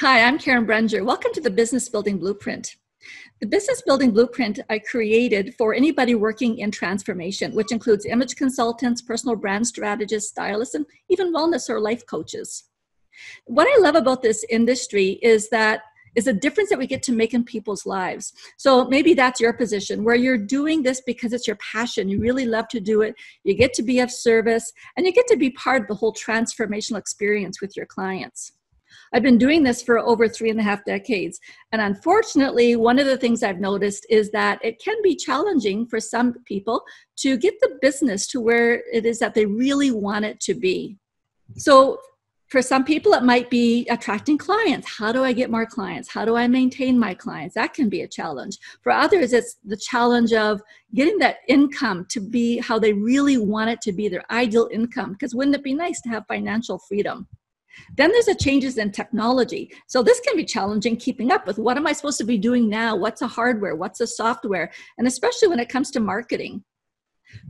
Hi, I'm Karen Brunger. Welcome to the Business Building Blueprint. The Business Building Blueprint I created for anybody working in transformation, which includes image consultants, personal brand strategists, stylists, and even wellness or life coaches. What I love about this industry is the difference that we get to make in people's lives. So maybe that's your position, where you're doing this because it's your passion. You really love to do it. You get to be of service, and you get to be part of the whole transformational experience with your clients. I've been doing this for over 3.5 decades. And unfortunately, one of the things I've noticed is that it can be challenging for some people to get the business to where it is that they really want it to be. So for some people, it might be attracting clients. How do I get more clients? How do I maintain my clients? That can be a challenge. For others, it's the challenge of getting that income to be how they really want it to be, their ideal income. Because wouldn't it be nice to have financial freedom? Then there's the changes in technology. So this can be challenging keeping up with what am I supposed to be doing now? What's a hardware? What's a software? And especially when it comes to marketing.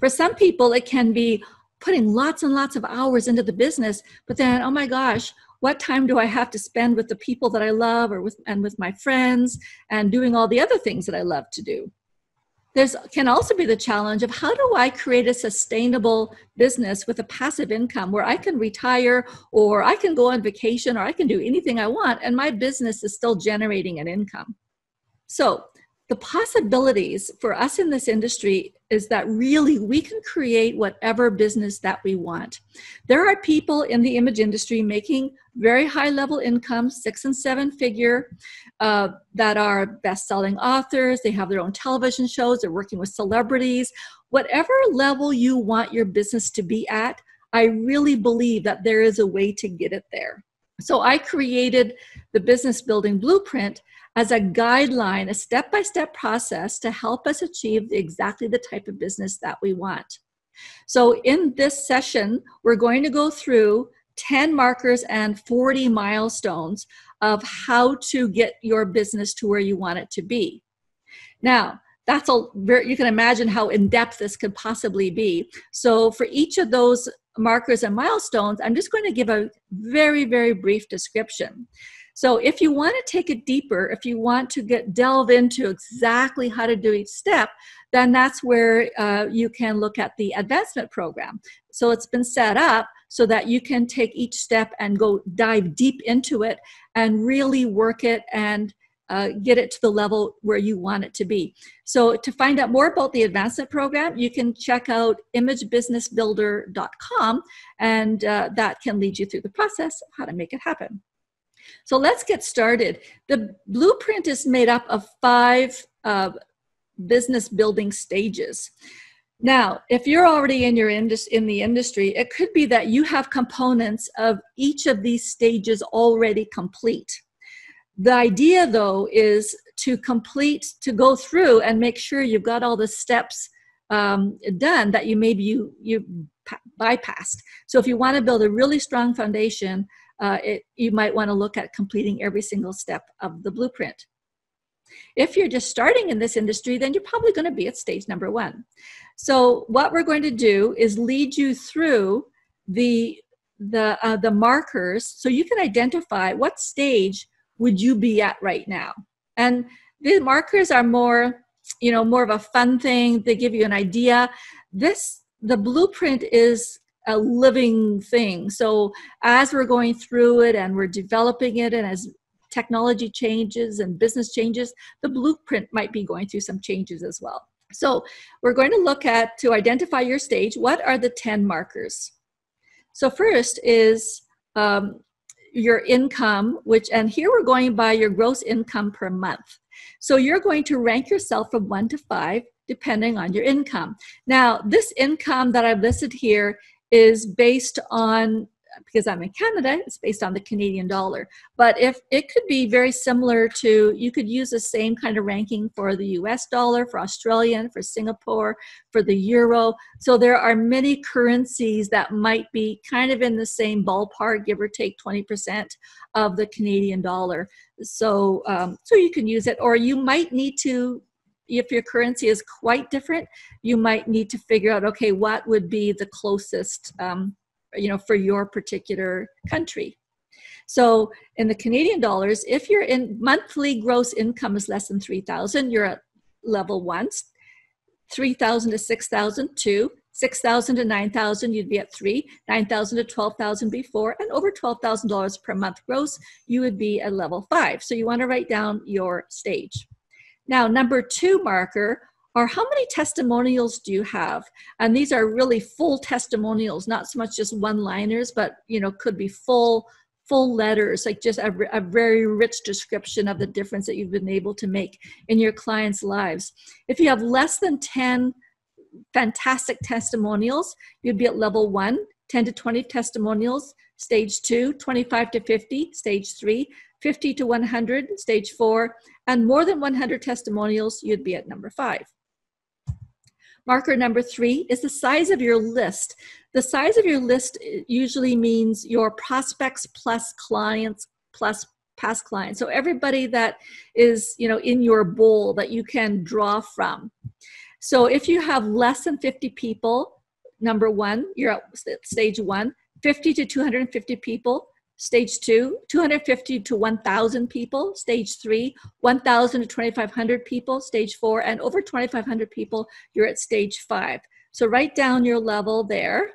For some people, it can be putting lots and lots of hours into the business, but then, oh my gosh, what time do I have to spend with the people that I love or with my friends and doing all the other things that I love to do? Can also be the challenge of how do I create a sustainable business with a passive income where I can retire or I can go on vacation or I can do anything I want and my business is still generating an income. So the possibilities for us in this industry is that really we can create whatever business that we want. There are people in the image industry making very high level incomes, 6 and 7 figure, that are best-selling authors. They have their own television shows. They're working with celebrities. Whatever level you want your business to be at, I really believe that there is a way to get it there. So I created the Business Building Blueprint as a guideline, a step-by-step process to help us achieve exactly the type of business that we want. So in this session, we're going to go through 10 markers and 40 milestones of how to get your business to where you want it to be. Now, you can imagine how in-depth this could possibly be. So for each of those markers and milestones, I'm just going to give a very, very brief description. So if you want to take it deeper, if you want to delve into exactly how to do each step, then that's where you can look at the advancement program. So it's been set up so that you can take each step and go dive deep into it and really work it and get it to the level where you want it to be. So to find out more about the advancement program, you can check out imagebusinessbuilder.com, and that can lead you through the process of how to make it happen. So let's get started. The blueprint is made up of 5 business building stages. Now, if you're already in the industry, it could be that you have components of each of these stages already complete. The idea, though, is to go through and make sure you've got all the steps done that you bypassed. So if you want to build a really strong foundation, you might want to look at completing every single step of the blueprint. If you're just starting in this industry, then you're probably going to be at stage number 1. So what we're going to do is lead you through the markers so you can identify what stage would you be at right now. And the markers are more of a fun thing. They give you an idea. The blueprint is a living thing. So as we're going through it and we're developing it, and as technology changes and business changes, the blueprint might be going through some changes as well. So we're going to look at, to identify your stage, what are the 10 markers? So first is your income, and here we're going by your gross income per month. So you're going to rank yourself from 1 to 5, depending on your income. Now, this income that I've listed here is based on, because I'm in Canada, it's based on the Canadian dollar. But if it could be very similar to, you could use the same kind of ranking for the US dollar, for Australian, for Singapore, for the euro. So there are many currencies that might be kind of in the same ballpark, give or take 20% of the Canadian dollar. So, so you can use it, or you might need to, if your currency is quite different, you might need to figure out, okay, what would be the closest, for your particular country. So in the Canadian dollars, if your monthly gross income is less than 3,000, you're at level 1. 3,000 to 6,000, 2. 6,000 to 9,000, you'd be at 3. 9,000 to 12,000 before, and over $12,000 per month gross, you would be at level 5. So you want to write down your stage. Now, number 2 marker are how many testimonials do you have? And these are really full testimonials, not so much just one-liners, but could be full letters, like just a very rich description of the difference that you've been able to make in your clients' lives. If you have less than 10 fantastic testimonials, you'd be at level 1, 10 to 20 testimonials, stage 2, 25 to 50, stage 3, 50 to 100, stage 4, and more than 100 testimonials, you'd be at number 5. Marker number 3 is the size of your list. The size of your list usually means your prospects plus clients plus past clients. So everybody that is, in your bowl that you can draw from. So if you have less than 50 people, number 1, you're at stage 1, 50 to 250 people, stage 2, 250 to 1,000 people, stage 3, 1,000 to 2,500 people, stage 4, and over 2,500 people, you're at stage 5. So write down your level there.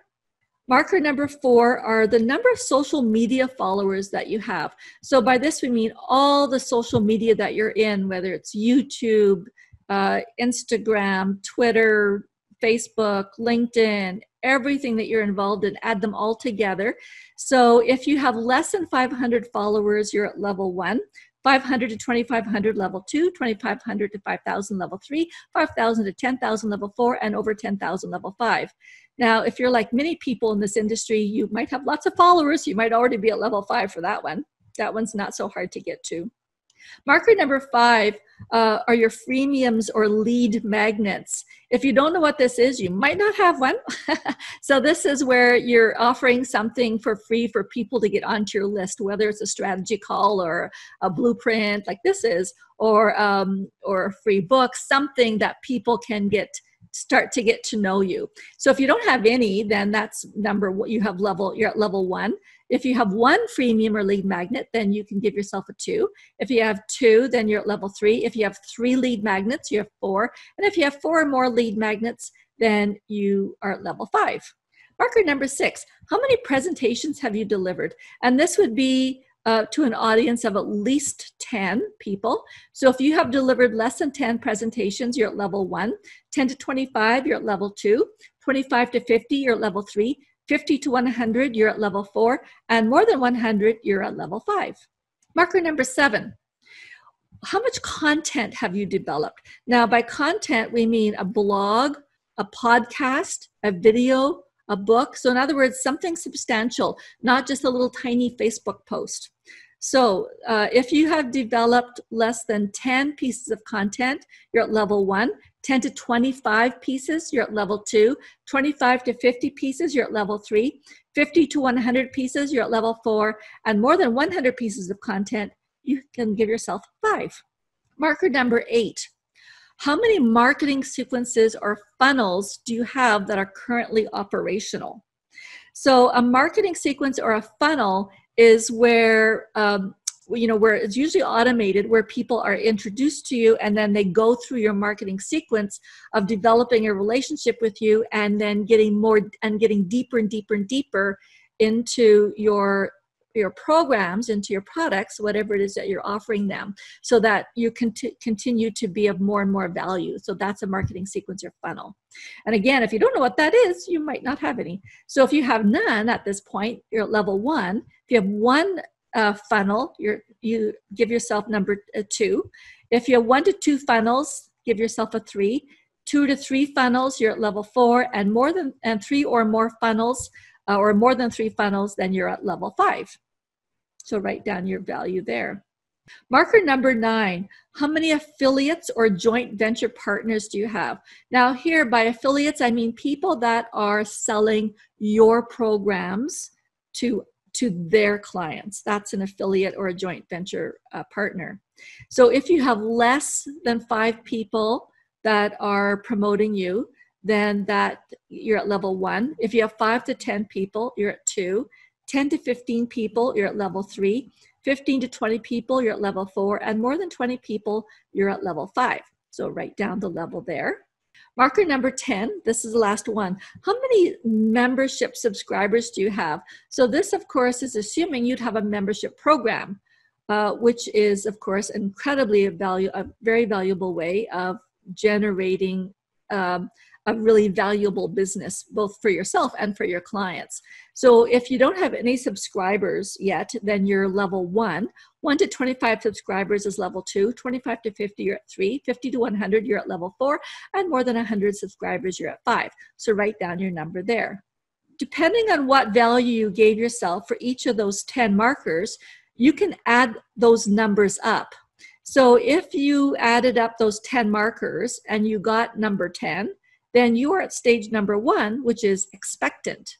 Marker number 4 are the number of social media followers that you have. So by this we mean all the social media that you're in, whether it's YouTube, Instagram, Twitter, Facebook, LinkedIn, everything that you're involved in, add them all together. So if you have less than 500 followers, you're at level 1, 500 to 2,500 level 2, 2,500 to 5,000 level 3, 5,000 to 10,000 level 4, and over 10,000 level 5. Now, if you're like many people in this industry, you might have lots of followers. You might already be at level 5 for that one. That one's not so hard to get to. Marker number 5 are your freemiums or lead magnets. If you don't know what this is, you might not have one. So this is where you're offering something for free for people to get onto your list, whether it's a strategy call or a blueprint like this is, or a free book, something that people can start to get to know you. So if you don't have any, then that's you're at level 1. If you have 1 freemium or lead magnet, then you can give yourself a 2. If you have 2, then you're at level 3. If you have 3 lead magnets, you have 4. And if you have 4 or more lead magnets, then you are at level 5. Marker number 6, how many presentations have you delivered? And this would be to an audience of at least 10 people. So if you have delivered less than 10 presentations, you're at level 1. 10 to 25, you're at level 2. 25 to 50, you're at level 3. 50 to 100, you're at level 4. And more than 100, you're at level 5. Marker number 7, how much content have you developed? Now, by content, we mean a blog, a podcast, a video, a book. So in other words, something substantial, not just a little tiny Facebook post. So if you have developed less than 10 pieces of content, you're at level 1. 10 to 25 pieces, you're at level 2. 25 to 50 pieces, you're at level 3. 50 to 100 pieces, you're at level 4. And more than 100 pieces of content, you can give yourself 5. Marker number 8. How many marketing sequences or funnels do you have that are currently operational? So a marketing sequence or a funnel is where where it's usually automated, where people are introduced to you and then they go through your marketing sequence of developing a relationship with you and then getting deeper and deeper and deeper into your programs, into your products, whatever it is that you're offering them, so that you can continue to be of more and more value. So that's a marketing sequence or funnel. And again, if you don't know what that is, you might not have any. So if you have none at this point, you're at level 1. If you have 1 funnel, you give yourself number 2. If you have 1 to 2 funnels, give yourself a 3. 2 to 3 funnels, you're at level 4, and 3 or more funnels, or more than 3 funnels, then you're at level 5. So write down your value there. Marker number 9, how many affiliates or joint venture partners do you have? Now here, by affiliates, I mean people that are selling your programs to their clients. That's an affiliate or a joint venture partner. So if you have less than 5 people that are promoting you, then you're at level 1. If you have 5 to 10 people, you're at 2. 10 to 15 people, you're at level 3. 15 to 20 people, you're at level 4. And more than 20 people, you're at level 5. So write down the level there. Marker number 10, this is the last one. How many membership subscribers do you have? So this, of course, is assuming you'd have a membership program, which is, of course, incredibly a very valuable way of generating a really valuable business, both for yourself and for your clients. So if you don't have any subscribers yet, then you're level 1. 1 to 25 subscribers is level 2. 25 to 50, you're at 3. 50 to 100, you're at level 4. And more than 100 subscribers, you're at 5. So write down your number there. Depending on what value you gave yourself for each of those 10 markers, you can add those numbers up. So if you added up those 10 markers and you got number 10, then you are at stage number 1, which is expectant.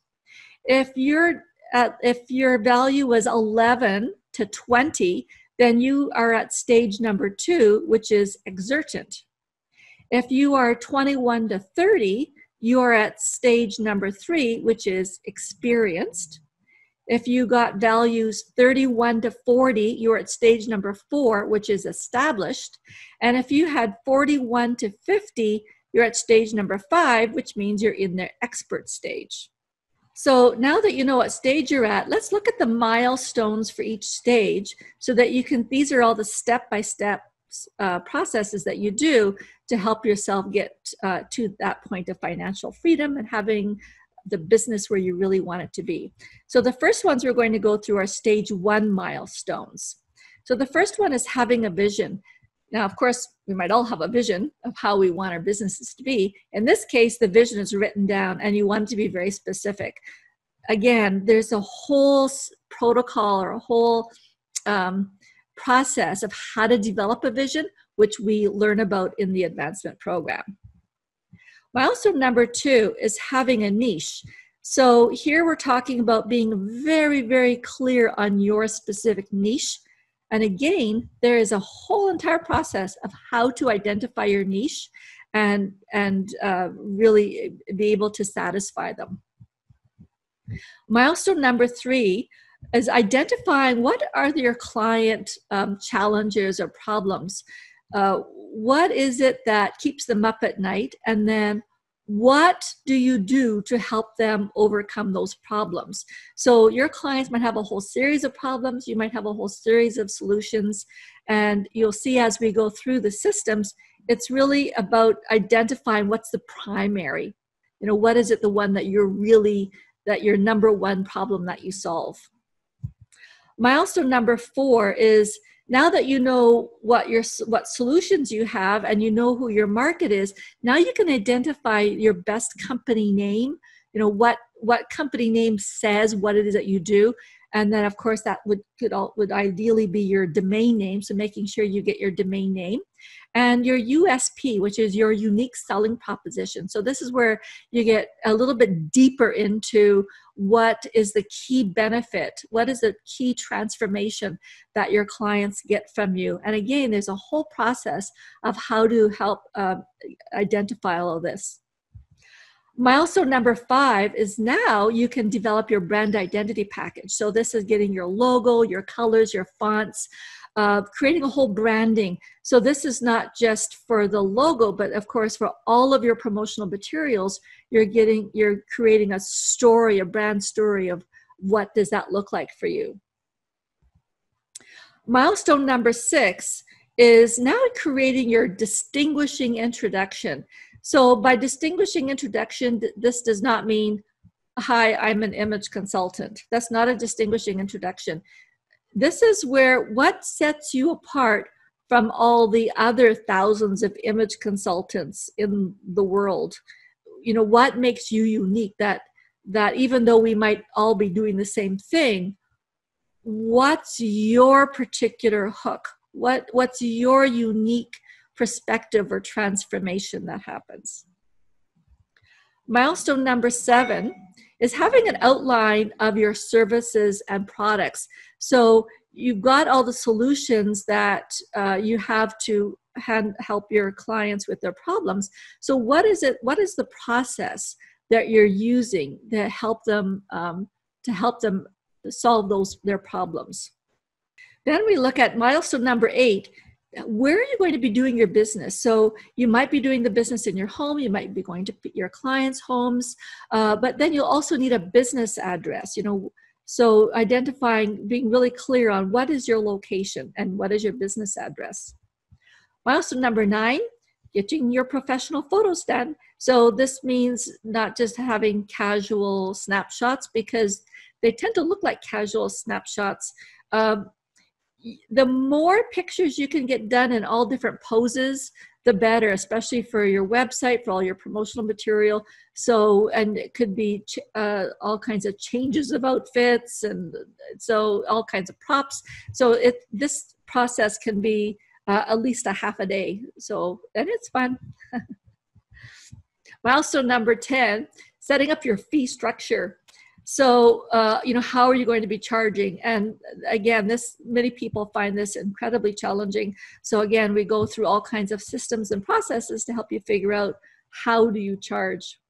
If your value was 11 to 20, then you are at stage number 2, which is exertant. If you are 21 to 30, you are at stage number 3, which is experienced. If you got values 31 to 40, you're at stage number 4, which is established. And if you had 41 to 50, you're at stage number 5, which means you're in the expert stage. So now that you know what stage you're at, let's look at the milestones for each stage so that you can, these are all the step-by-step processes that you do to help yourself get to that point of financial freedom and having the business where you really want it to be. So the first ones we're going to go through are stage 1 milestones. So the first one is having a vision. Now, of course, we might all have a vision of how we want our businesses to be. In this case, the vision is written down and you want it to be very specific. Again, there's a whole protocol or a whole process of how to develop a vision, which we learn about in the advancement program. Milestone number 2 is having a niche. So here we're talking about being very, very clear on your specific niche. And again, there is a whole entire process of how to identify your niche and really be able to satisfy them. Milestone number 3 is identifying what are your client challenges or problems. What is it that keeps them up at night? And then what do you do to help them overcome those problems? So your clients might have a whole series of problems. You might have a whole series of solutions. And you'll see as we go through the systems, it's really about identifying what's the primary. You know, what is it the one that you're really, that your number 1 problem that you solve? Milestone number 4 is now that you know what solutions you have and you know who your market is, now you can identify your best company name, you know, what company name says what it is that you do. And then, of course, that would ideally be your domain name, so making sure you get your domain name. And your USP, which is your unique selling proposition. So this is where you get a little bit deeper into what is the key benefit, what is the key transformation that your clients get from you. And again, there's a whole process of how to help identify all of this. Milestone number 5 is now you can develop your brand identity package. So this is getting your logo, your colors, your fonts, creating a whole branding. So this is not just for the logo, but of course for all of your promotional materials, you're creating a story, a brand story of what does that look like for you. Milestone number 6 is now creating your distinguishing introduction. So by distinguishing introduction, this does not mean, hi, I'm an image consultant. That's not a distinguishing introduction. This is where what sets you apart from all the other thousands of image consultants in the world. You know, what makes you unique that even though we might all be doing the same thing, what's your particular hook? What's your unique perspective or transformation that happens? Milestone number 7 is having an outline of your services and products. So you've got all the solutions that you have to help your clients with their problems. So what is the process that you're using to help them solve their problems. Then we look at milestone number 8. Where are you going to be doing your business? So you might be doing the business in your home, you might be going to your clients' homes, but then you'll also need a business address, so identifying, being really clear on what is your location and what is your business address. Milestone number 9, getting your professional photos done. So this means not just having casual snapshots, because they tend to look like casual snapshots. The more pictures you can get done in all different poses, the better, especially for your website, for all your promotional material. So, and it could be all kinds of changes of outfits, and so all kinds of props. So this process can be at least a half a day. So, and it's fun. Milestone number 10, setting up your fee structure. So, how are you going to be charging? And again, many people find this incredibly challenging. So again, we go through all kinds of systems and processes to help you figure out how do you charge.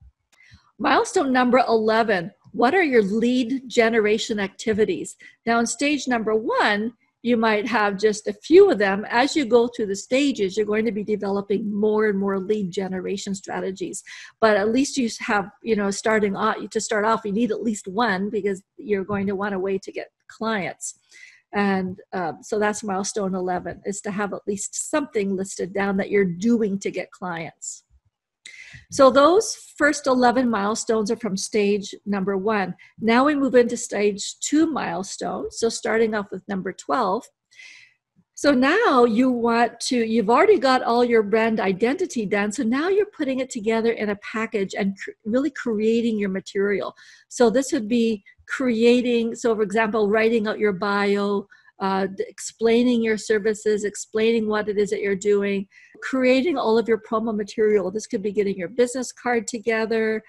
Milestone number 11, what are your lead generation activities? Now in stage number 1, you might have just a few of them. As you go through the stages, you're going to be developing more and more lead generation strategies. But at least you have, to start off, you need at least one, because you're going to want a way to get clients. And so that's milestone 11, is to have at least something listed down that you're doing to get clients. So those first 11 milestones are from stage number 1. Now we move into stage 2 milestones. So starting off with number 12. So now you've already got all your brand identity done. So now you're putting it together in a package and really creating your material. So this would be creating, so for example, writing out your bio, explaining your services, explaining what it is that you're doing, creating all of your promo material. This could be getting your business card together,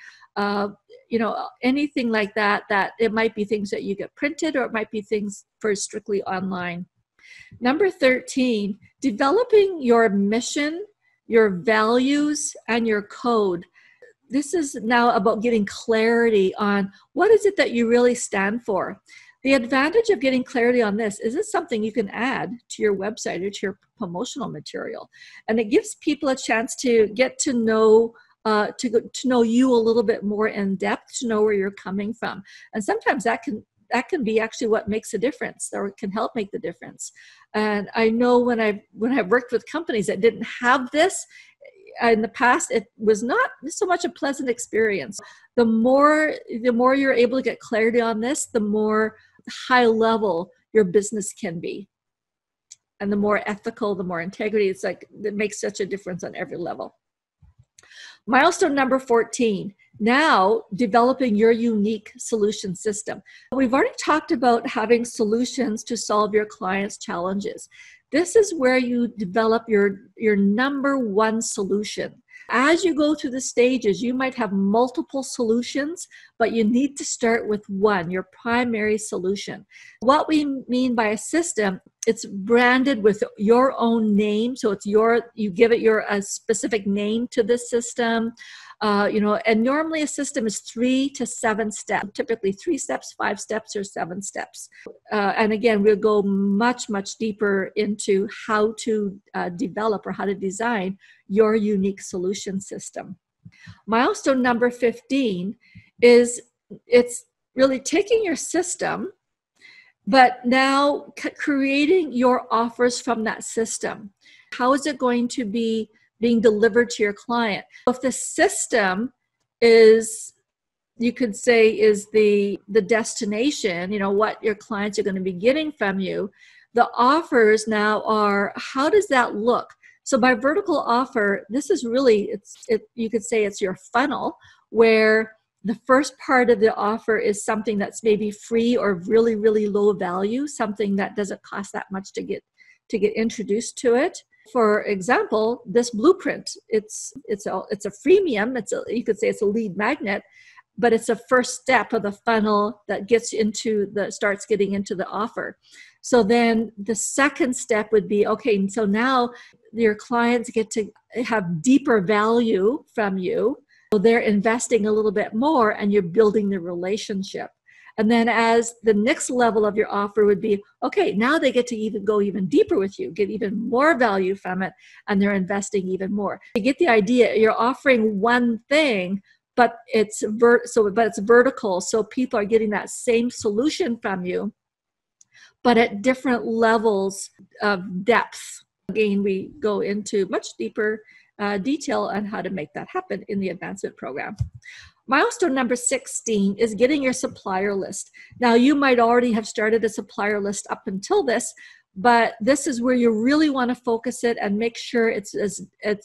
anything like that, it might be things that you get printed, or it might be things for strictly online. Number 13, developing your mission, your values, and your code. This is now about getting clarity on what is it that you really stand for. The advantage of getting clarity on this is it's something you can add to your website or to your promotional material. And it gives people a chance to get to know you a little bit more in depth, to know where you're coming from. And sometimes that can be actually what makes a difference, or can help make the difference. And I know when I've worked with companies that didn't have this in the past, it was not so much a pleasant experience. The more you're able to get clarity on this, the more high level your business can be, and the more ethical, the more integrity. It's like it makes such a difference on every level. Milestone number 14, now developing your unique solution system. We've already talked about having solutions to solve your clients' challenges. This is where you develop your number one solution. As you go through the stages, you might have multiple solutions, but you need to start with one, your primary solution. What we mean by a system, it's branded with your own name. So it's you give it a specific name to the system. And normally a system is 3 to 7 steps, typically 3 steps, 5 steps, or 7 steps. And again, we'll go much, much deeper into how to develop or how to design your unique solution system. Milestone number 15 is it's really taking your system, but now creating your offers from that system. How is it going to be being delivered to your client? If the system is, you could say, is the destination, what your clients are going to be getting from you, the offers now are, how does that look? So by vertical offer, this is really, you could say it's your funnel, where the first part of the offer is something that's maybe free or really, really low value, something that doesn't cost that much to get introduced to it. For example, this blueprint, it's a freemium. You could say it's a lead magnet, but it's a first step of the funnel that starts getting into the offer. So then the second step would be, okay, so now your clients get to have deeper value from you. So they're investing a little bit more, and you're building the relationship. And then as the next level of your offer would be, okay, now they get to even go even deeper with you, get even more value from it, and they're investing even more. You get the idea, you're offering one thing, but it's vertical, so people are getting that same solution from you, but at different levels of depth. Again, we go into much deeper detail on how to make that happen in the advancement program. Milestone number 16 is getting your supplier list. Now, you might already have started a supplier list up until this, but this is where you really want to focus it and make sure it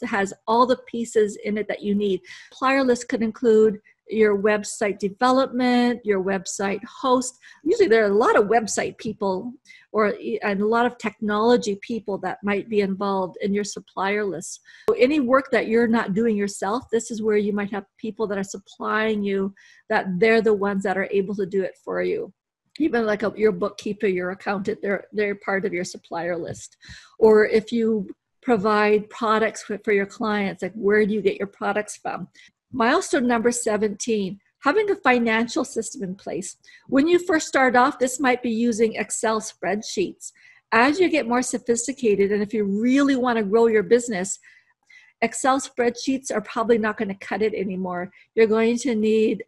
has all the pieces in it that you need. Supplier list could include your website development, your website host. Usually there are a lot of website people and a lot of technology people that might be involved in your supplier list. So any work that you're not doing yourself, this is where you might have people that are supplying you, that they're the ones that are able to do it for you. Even like your bookkeeper, your accountant, they're part of your supplier list. Or if you provide products for your clients, like where do you get your products from? Milestone number 17, having a financial system in place. When you first start off, this might be using Excel spreadsheets. As you get more sophisticated, and if you really want to grow your business, Excel spreadsheets are probably not going to cut it anymore. You're going to need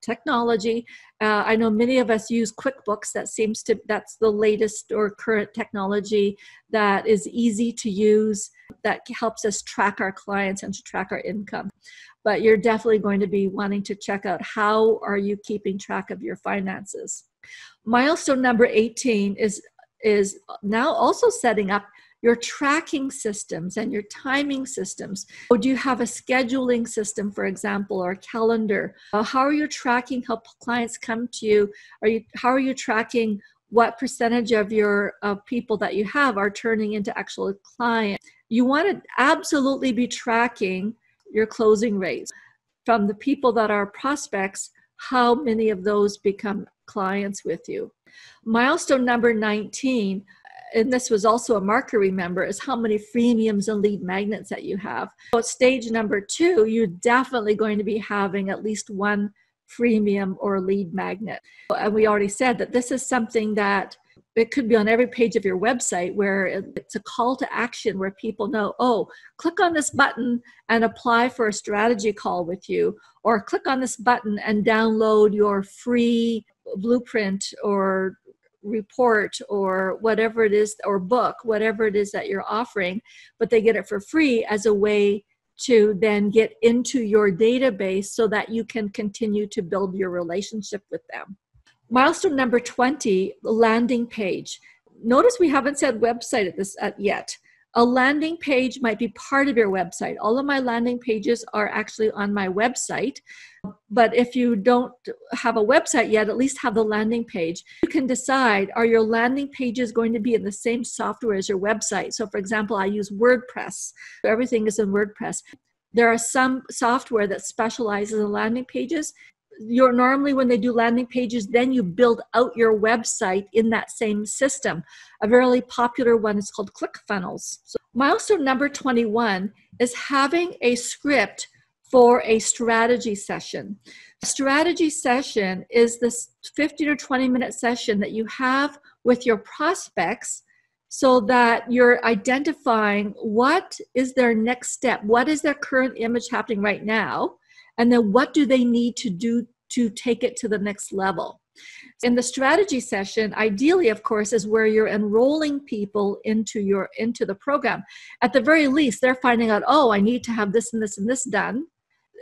technology. I know many of us use QuickBooks. That's the latest or current technology that is easy to use, that helps us track our clients and to track our income. But you're definitely going to be wanting to check out how are you keeping track of your finances. Milestone number 18 is now also setting up your tracking systems and your timing systems. So do you have a scheduling system, for example, or a calendar? How are you tracking how clients come to you? How are you tracking what percentage of your people that you have are turning into actual clients? You want to absolutely be tracking your closing rates from the people that are prospects, how many of those become clients with you. Milestone number 19, and this was also a marker, remember, is how many freemiums and lead magnets that you have. So at stage number 2, you're definitely going to be having at least one freemium or lead magnet. And we already said that this is something that it could be on every page of your website, where it's a call to action where people know, oh, click on this button and apply for a strategy call with you, or click on this button and download your free blueprint or report or whatever it is, or book, whatever it is that you're offering, but they get it for free as a way to then get into your database so that you can continue to build your relationship with them. Milestone number 20, landing page. Notice we haven't said website yet. A landing page might be part of your website. All of my landing pages are actually on my website. But if you don't have a website yet, at least have the landing page. You can decide, are your landing pages going to be in the same software as your website? So for example, I use WordPress. So everything is in WordPress. There are some software that specializes in landing pages. Normally when they do landing pages, then you build out your website in that same system. A very popular one is called ClickFunnels. So milestone number 21 is having a script for a strategy session. A strategy session is this 15 or 20-minute session that you have with your prospects so that you're identifying what is their next step, what is their current image happening right now, and then what do they need to do to take it to the next level. In the strategy session, ideally, of course, is where you're enrolling people into the program. At the very least, they're finding out, oh, I need to have this and this and this done.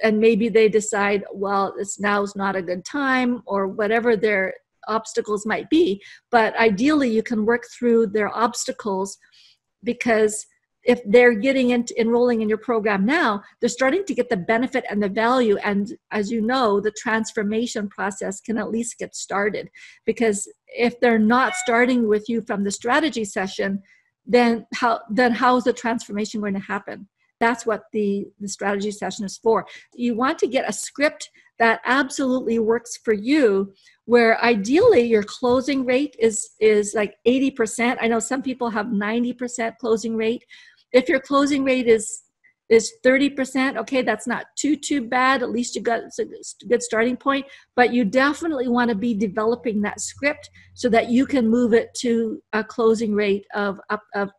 And maybe they decide, well, now's not a good time, or whatever their obstacles might be. But ideally, you can work through their obstacles, because if they're enrolling in your program now, they're starting to get the benefit and the value. And as you know, the transformation process can at least get started. Because if they're not starting with you from the strategy session, then how is the transformation going to happen? That's what the strategy session is for. You want to get a script that absolutely works for you, where ideally your closing rate is like 80%. I know some people have 90% closing rate. If your closing rate is Is 30%, okay, that's not too bad. At least you got a good starting point, but you definitely want to be developing that script so that you can move it to a closing rate of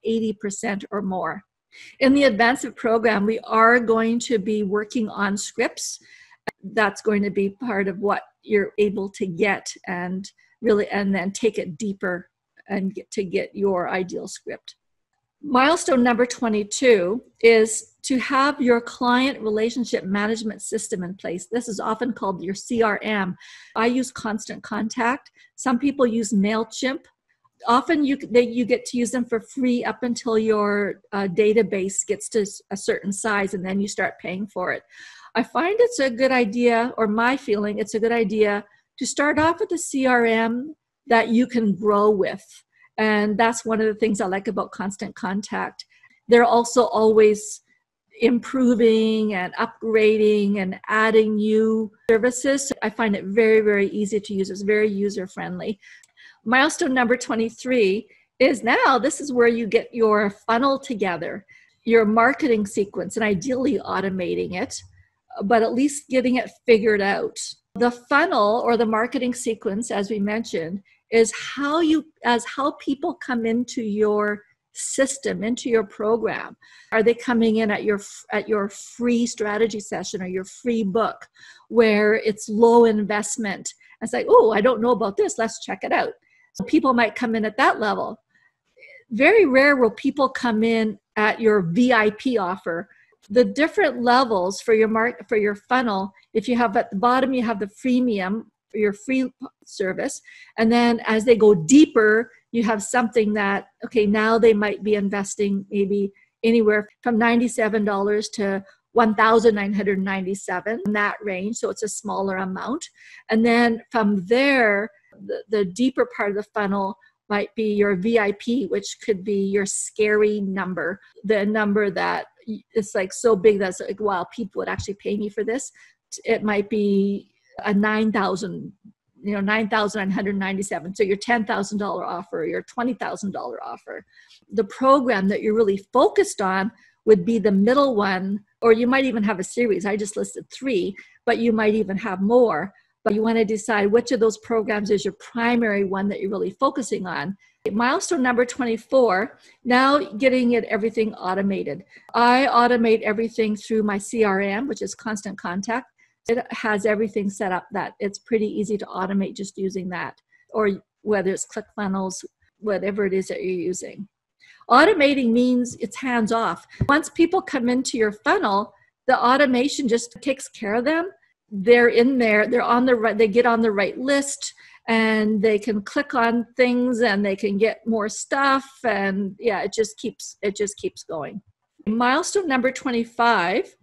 80% or more. In the advancement program, we are going to be working on scripts. That's going to be part of what you're able to get and then take it deeper and get your ideal script. Milestone number 22 is to have your client relationship management system in place. This is often called your CRM. I use Constant Contact. Some people use MailChimp. Often you get to use them for free up until your database gets to a certain size, and then you start paying for it. I find it's a good idea, or my feeling, it's a good idea to start off with a CRM that you can grow with. And that's one of the things I like about Constant Contact. They're also always improving and upgrading and adding new services. So I find it very, very easy to use. It's very user-friendly. Milestone number 23 is now, this is where you get your funnel together, your marketing sequence, and ideally automating it, but at least getting it figured out. The funnel or the marketing sequence, as we mentioned, is how people come into your system, into your program. Are they coming in at your free strategy session or your free book where it's low investment? It's like, oh, I don't know about this. Let's check it out. So people might come in at that level. Very rare will people come in at your VIP offer. The different levels for your funnel, if you have at the bottom, you have the freemium, your free service. And then as they go deeper, you have something that, okay, now they might be investing maybe anywhere from $97 to $1,997 in that range. So it's a smaller amount. And then from there, the deeper part of the funnel might be your VIP, which could be your scary number, the number that it's like so big that's like, wow, people would actually pay me for this. It might be a $9,997. So your $10,000 offer, your $20,000 offer. The program that you're really focused on would be the middle one, or you might even have a series. I just listed 3, but you might even have more. But you want to decide which of those programs is your primary one that you're really focusing on. Milestone number 24, now getting everything automated. I automate everything through my CRM, which is Constant Contact. It has everything set up that it's pretty easy to automate just using that, or whether it's ClickFunnels, whatever it is that you're using. Automating means it's hands off. Once people come into your funnel, the automation just takes care of them. They're in there, they're on the right, they get on the right list, and they can click on things and they can get more stuff. And yeah, it just keeps going. Milestone number 25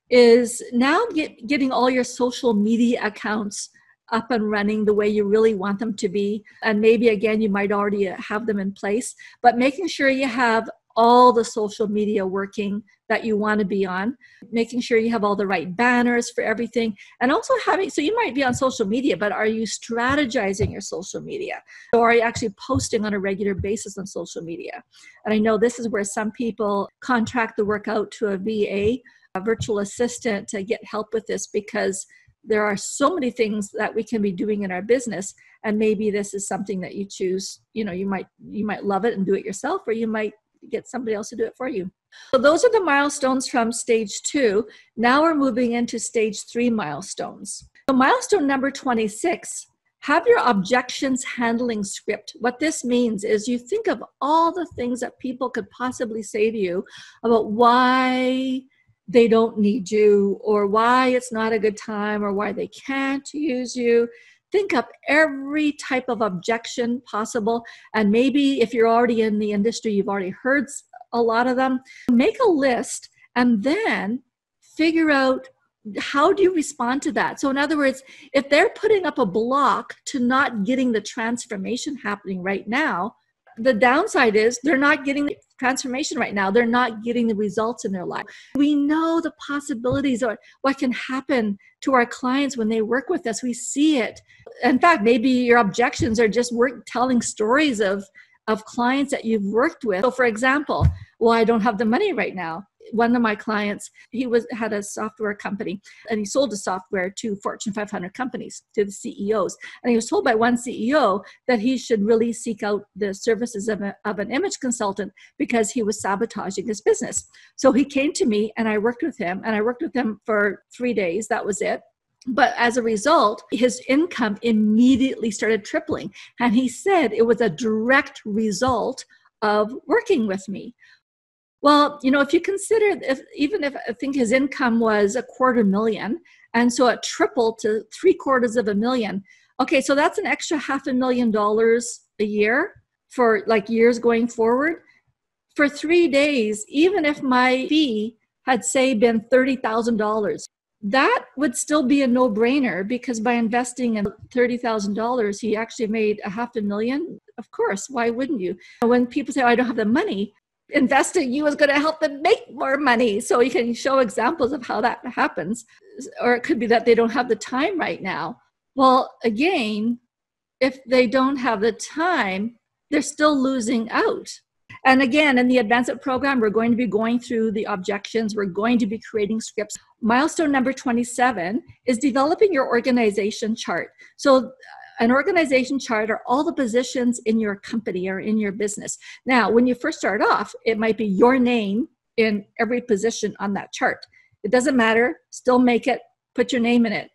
is now getting all your social media accounts up and running the way you really want them to be. And maybe, again, you might already have them in place, but making sure you have all the social media working that you want to be on, making sure you have all the right banners for everything, and also so you might be on social media, but are you strategizing your social media? Or are you actually posting on a regular basis on social media? And I know this is where some people contract the work out to a VA, a virtual assistant, to get help with this, because there are so many things that we can be doing in our business, and maybe this is something that you choose. You might love it and do it yourself, or you might get somebody else to do it for you. So those are the milestones from stage 2. Now we're moving into stage 3 milestones. So milestone number 26, have your objections handling script. What this means is you think of all the things that people could possibly say to you about why they don't need you, or why it's not a good time, or why they can't use you. Think up every type of objection possible. And maybe if you're already in the industry, you've already heard a lot of them. Make a list and then figure out, how do you respond to that? So in other words, if they're putting up a block to not getting the transformation happening right now, the downside is they're not getting the transformation right now. They're not getting the results in their life. We know the possibilities of what can happen to our clients when they work with us. We see it. In fact, maybe your objections are just telling stories of clients that you've worked with. So for example, well, I don't have the money right now. one of my clients, had a software company, and he sold the software to Fortune 500 companies, to the CEOs. And he was told by one CEO that he should really seek out the services of an image consultant because he was sabotaging his business. So he came to me and I worked with him, and I worked with him for 3 days. That was it. But as a result, his income immediately started tripling. And he said it was a direct result of working with me. Well, if you consider, even if I think his income was $250,000, and so it tripled to $750,000. Okay, so that's an extra $500,000 a year for like years going forward. For 3 days, even if my fee had, say, been $30,000, that would still be a no-brainer, because by investing in $30,000, he actually made $500,000. Of course, why wouldn't you? When people say, I don't have the money, investing you is going to help them make more money. So you can show examples of how that happens. Or it could be that they don't have the time right now. Well, again, if they don't have the time, they're still losing out. And again, in the advancement program, we're going to be going through the objections. We're going to be creating scripts. Milestone number 27 is developing your organization chart. So an organization chart are all the positions in your company or in your business. Now, when you first start off, it might be your name in every position on that chart. It doesn't matter. Still make it, put your name in it.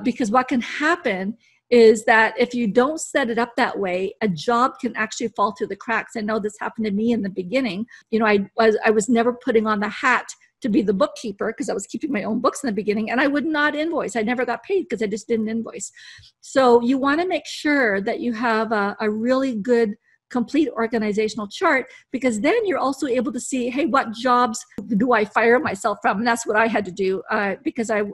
Because what can happen is that if you don't set it up that way, a job can actually fall through the cracks. I know this happened to me in the beginning. I was never putting on the hat to be the bookkeeper because I was keeping my own books in the beginning, and I would not invoice. I never got paid because I just didn't invoice. So you want to make sure that you have a really good, complete organizational chart, because then you're also able to see, hey, what jobs do I fire myself from? And that's what I had to do because I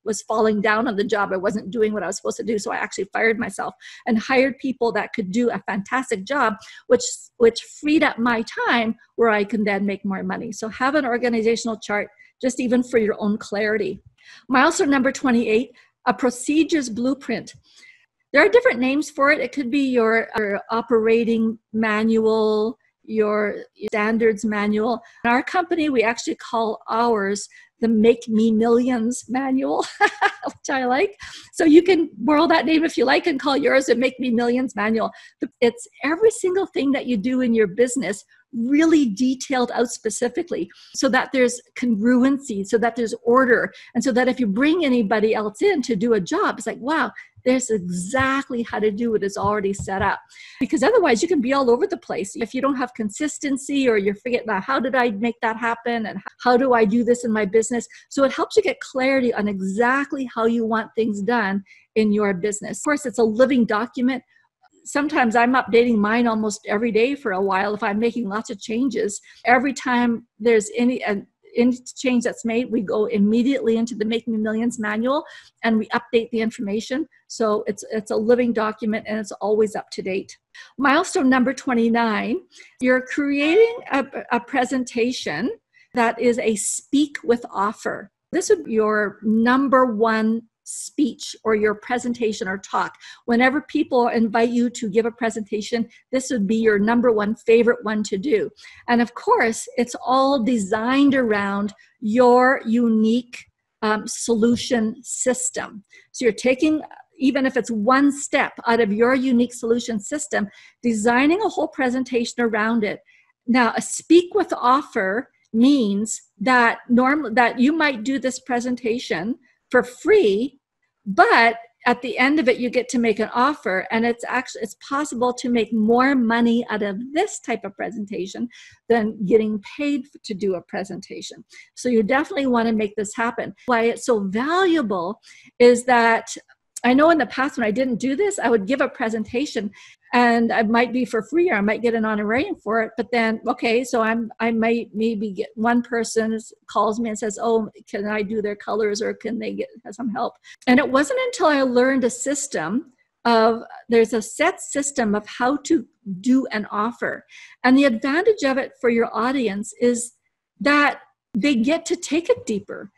was falling down on the job. I wasn't doing what I was supposed to do. So I actually fired myself and hired people that could do a fantastic job, which freed up my time where I can then make more money. So have an organizational chart, just even for your own clarity. Milestone number 28, a procedures blueprint. There are different names for it. It could be your operating manual, your standards manual. In our company, we actually call ours the Make Me Millions manual, which I like. So you can borrow that name if you like and call yours the Make Me Millions manual. It's every single thing that you do in your business really detailed out specifically so that there's congruency, so that there's order, and so that if you bring anybody else in to do a job, it's like, wow, there's exactly how to do it. It's already set up. Because otherwise you can be all over the place. If you don't have consistency, or you're forgetting, how did I make that happen? And how do I do this in my business? So it helps you get clarity on exactly how you want things done in your business. Of course, it's a living document. Sometimes I'm updating mine almost every day for a while if I'm making lots of changes. Every time there's any change that's made, we go immediately into the Make Me Millions manual and we update the information. So it's a living document and it's always up to date. Milestone number 29, you're creating a presentation that is a speak with offer. This would be your number one speech or your presentation or talk. Whenever people invite you to give a presentation, this would be your number one favorite one to do. And of course, it's all designed around your unique solution system. So you're taking, even if it's one step out of your unique solution system, designing a whole presentation around it. Now, a speak with offer means that that you might do this presentation for free, but at the end of it, you get to make an offer, and it's possible to make more money out of this type of presentation than getting paid to do a presentation. So you definitely want to make this happen. Why it's so valuable is that I know in the past when I didn't do this, I would give a presentation and I might be for free or I might get an honorarium for it. But then, okay, so I might maybe get one person calls me and says, oh, can I do their colors or can they get some help? And it wasn't until I learned a system there's a set system of how to do an offer. And the advantage of it for your audience is that they get to take it deeper.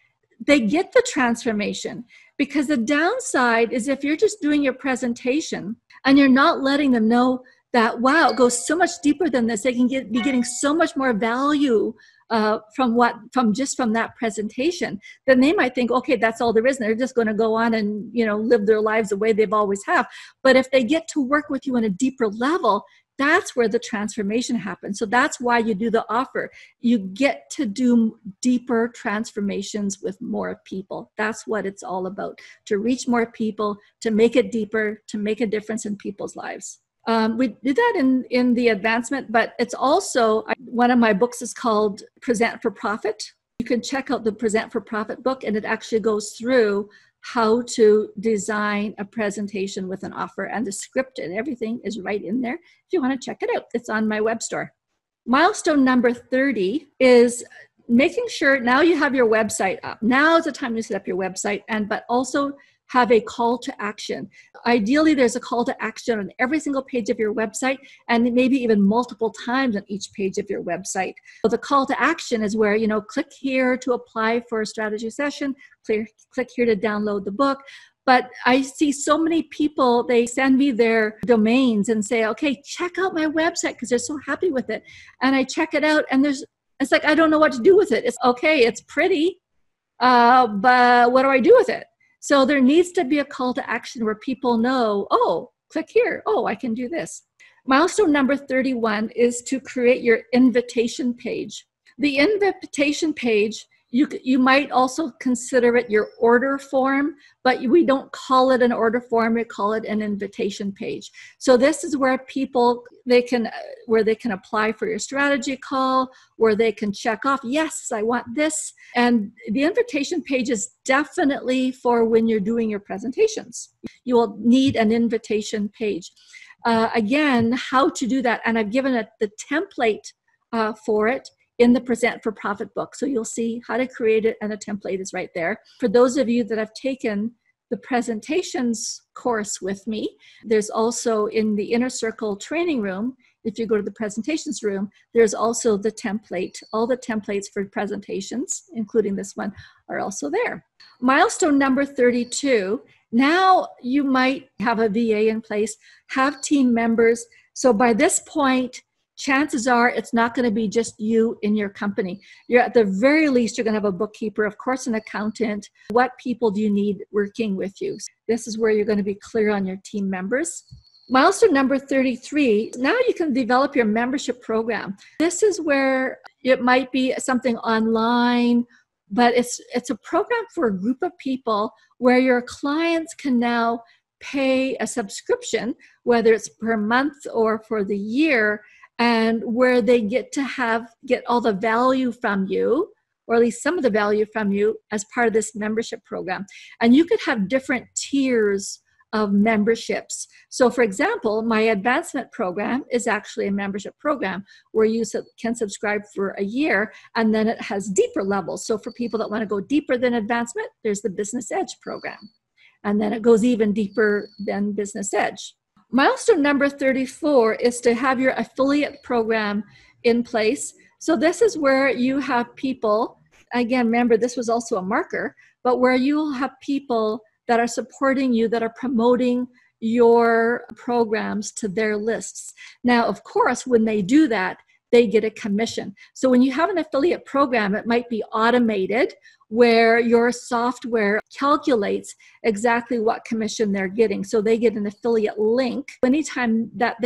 They get the transformation. Because the downside is if you're just doing your presentation and you're not letting them know that, wow, it goes so much deeper than this. They can be getting so much more value from that presentation, then they might think, okay, that's all there is. And they're just going to go on and, live their lives the way they've always have. But if they get to work with you on a deeper level, that's where the transformation happens. So that's why you do the offer. You get to do deeper transformations with more people. That's what it's all about, to reach more people, to make it deeper, to make a difference in people's lives. We did that in the advancement, but it's also, one of my books is called Present for Profit. You can check out the Present for Profit book, and it actually goes through how to design a presentation with an offer, and the script and everything is right in there. If you want to check it out, it's on my web store. Milestone number 30 is making sure now you have your website up. Now is the time to set up your website, but also have a call to action. Ideally, there's a call to action on every single page of your website, and maybe even multiple times on each page of your website. So the call to action is where, click here to apply for a strategy session, click here to download the book. But I see so many people, they send me their domains and say, okay, check out my website, because they're so happy with it. And I check it out, and it's like, I don't know what to do with it. It's okay, it's pretty, but what do I do with it? So there needs to be a call to action where people know, oh, click here. Oh, I can do this. Milestone number 31 is to create your invitation page. The invitation page, you might also consider it your order form, but we don't call it an order form, we call it an invitation page. So this is where they can apply for your strategy call, where they can check off, yes, I want this. And the invitation page is definitely for when you're doing your presentations. You will need an invitation page. Again, how to do that, and I've given it the template for it in the Present for Profit book. So you'll see how to create it, and a template is right there. For those of you that have taken the presentations course with me, there's also in the Inner Circle training room, if you go to the presentations room, there's also the template. All the templates for presentations, including this one, are also there. Milestone number 32, now you might have a VA in place, have team members. So by this point, chances are it's not going to be just you in your company. You're at the very least, you're going to have a bookkeeper, of course, an accountant. What people do you need working with you? This is where you're going to be clear on your team members. Milestone number 33, now you can develop your membership program. This is where it might be something online, but it's a program for a group of people where your clients can now pay a subscription, whether it's per month or for the year, and where they get all the value from you, or at least some of the value from you, as part of this membership program. And you could have different tiers of memberships. So for example, my advancement program is actually a membership program where you can subscribe for a year, and then it has deeper levels. So for people that want to go deeper than advancement, there's the Business Edge program. And then it goes even deeper than Business Edge. Milestone number 34 is to have your affiliate program in place. So this is where you have people, again, remember this was also a marker, but where you will have people that are supporting you, that are promoting your programs to their lists. Now, of course, when they do that, they get a commission. So when you have an affiliate program, it might be automated, where your software calculates exactly what commission they're getting. So they get an affiliate link. Anytime that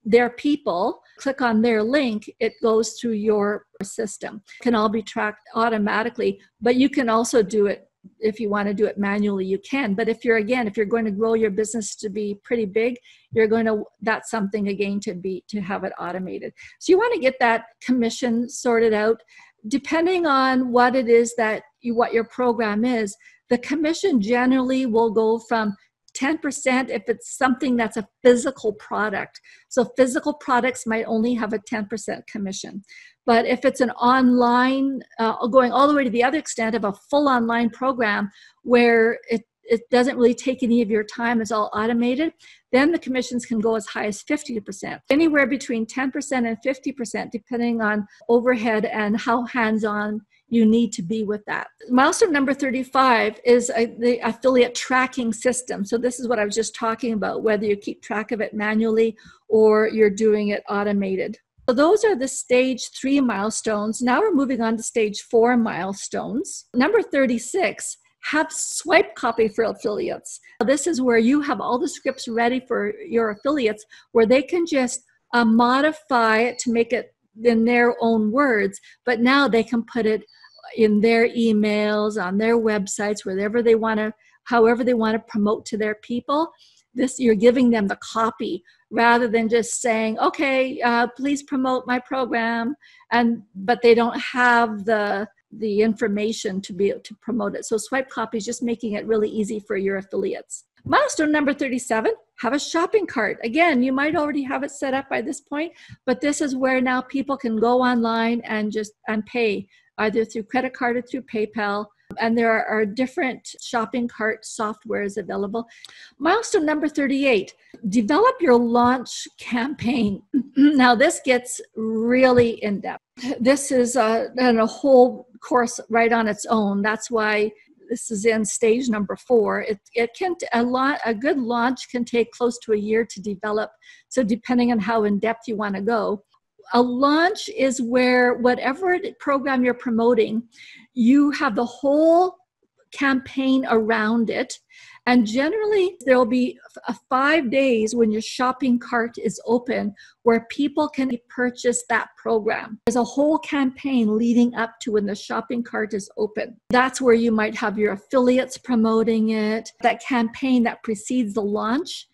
their people click on their link, it goes through your system. It can all be tracked automatically, but you can also do it if you want to do it manually, you can. But if you're going to grow your business to be pretty big, that's something again to have it automated. So you want to get that commission sorted out. Depending on what it is what your program is, the commission generally will go from 10% if it's something that's a physical product. So physical products might only have a 10% commission. But if it's an online, going all the way to the other extent of a full online program where it doesn't really take any of your time, it's all automated, then the commissions can go as high as 50%, anywhere between 10% and 50%, depending on overhead and how hands-on you need to be with that. Milestone number 35 is the affiliate tracking system. So this is what I was just talking about, whether you keep track of it manually or you're doing it automated. So those are the stage 3 milestones. Now we're moving on to stage 4 milestones. Number 36, have swipe copy for affiliates. This is where you have all the scripts ready for your affiliates, where they can just modify it to make it in their own words, but now they can put it in their emails, on their websites, wherever they want to, however they want to promote to their people. This, you're giving them the copy rather than just saying, okay, please promote my program, but they don't have the information to be able to promote it. So swipe copy is just making it really easy for your affiliates. Milestone number 37, have a shopping cart. Again, you might already have it set up by this point, but this is where now people can go online and pay either through credit card or through PayPal. And there are different shopping cart softwares available. Milestone number 38, develop your launch campaign. Now this gets really in-depth. This is a whole course right on its own. That's why this is in stage number 4. A good launch can take close to a year to develop. So depending on how in-depth you want to go. A launch is where whatever program you're promoting, you have the whole campaign around it. And generally, there will be 5 days when your shopping cart is open where people can purchase that program. There's a whole campaign leading up to when the shopping cart is open. That's where you might have your affiliates promoting it, that campaign that precedes the launch.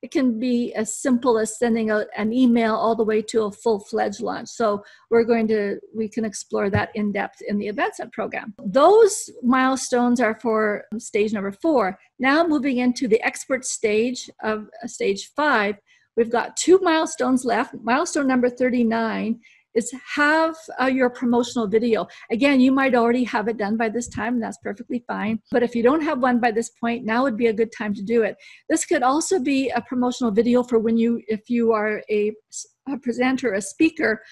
It can be as simple as sending out an email all the way to a full-fledged launch. So we can explore that in depth in the Advancement program. Those milestones are for stage number 4. Now moving into the expert stage of stage 5, we've got 2 milestones left. Milestone number 39 is have your promotional video. Again, you might already have it done by this time, and that's perfectly fine. But if you don't have one by this point, now would be a good time to do it. This could also be a promotional video for if you are a presenter, a speaker,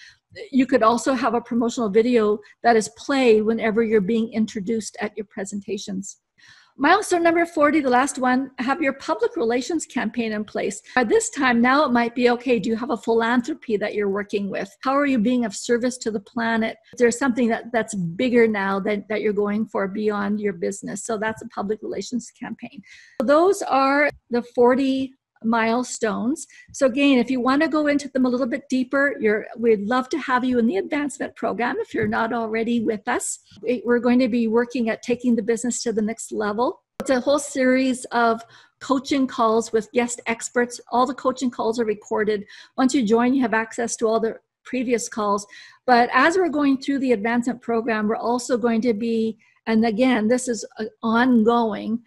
you could also have a promotional video that is played whenever you're being introduced at your presentations. Milestone number 40, the last one, have your public relations campaign in place. By this time, now it might be, okay, do you have a philanthropy that you're working with? How are you being of service to the planet? Is there something that's bigger now that you're going for beyond your business? So that's a public relations campaign. So those are the 40 milestones. So again, if you want to go into them a little bit deeper, we'd love to have you in the Advancement program if you're not already with us. We're going to be working at taking the business to the next level. It's a whole series of coaching calls with guest experts. All the coaching calls are recorded. Once you join, you have access to all the previous calls. But as we're going through the Advancement program, we're also going to be, and again, this is ongoing,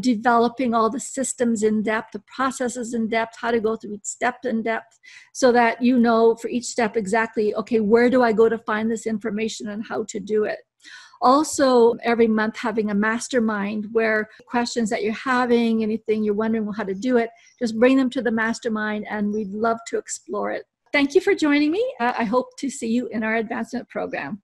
developing all the systems in depth, the processes in depth, how to go through each step in depth, so that you know for each step exactly, okay, where do I go to find this information and how to do it. Also, every month having a mastermind where questions that you're having, anything you're wondering how to do it, just bring them to the mastermind and we'd love to explore it. Thank you for joining me. I hope to see you in our Advancement program.